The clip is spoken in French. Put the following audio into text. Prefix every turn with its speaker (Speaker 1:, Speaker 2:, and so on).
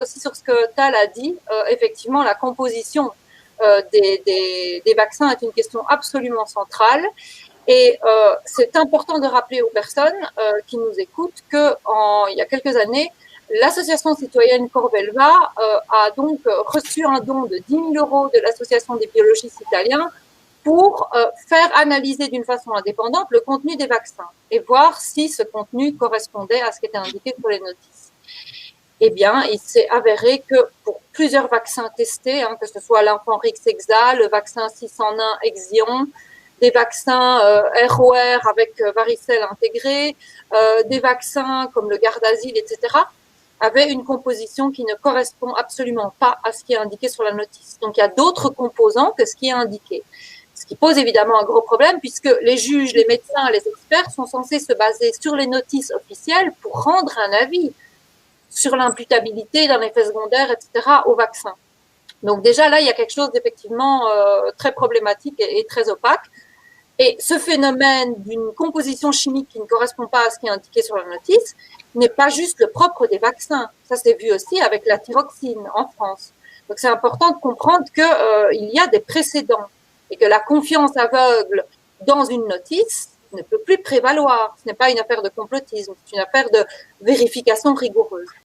Speaker 1: aussi sur ce que Tal a dit. Effectivement, la composition des vaccins est une question absolument centrale. Et c'est important de rappeler aux personnes qui nous écoutent qu'il y a quelques années, l'association citoyenne Corvelva a donc reçu un don de 10 000 € de l'association des biologistes italiens pour faire analyser d'une façon indépendante le contenu des vaccins et voir si ce contenu correspondait à ce qui était indiqué sur les notices. Eh bien, il s'est avéré que pour plusieurs vaccins testés, que ce soit l'Infanrix-Hexa, le vaccin 601 Exion, des vaccins ROR avec varicelle intégrée, des vaccins comme le Gardasil, etc., avaient une composition qui ne correspond absolument pas à ce qui est indiqué sur la notice. Donc, il y a d'autres composants que ce qui est indiqué. Ce qui pose évidemment un gros problème puisque les juges, les médecins, les experts sont censés se baser sur les notices officielles pour rendre un avis sur l'imputabilité d'un effet secondaire, etc., au vaccin. Donc déjà, là, il y a quelque chose d'effectivement très problématique et très opaque. Et ce phénomène d'une composition chimique qui ne correspond pas à ce qui est indiqué sur la notice n'est pas juste le propre des vaccins. Ça s'est vu aussi avec la thyroxine en France. Donc c'est important de comprendre qu'il y a des précédents et que la confiance aveugle dans une notice ne peut plus prévaloir. Ce n'est pas une affaire de complotisme, c'est une affaire de vérification rigoureuse.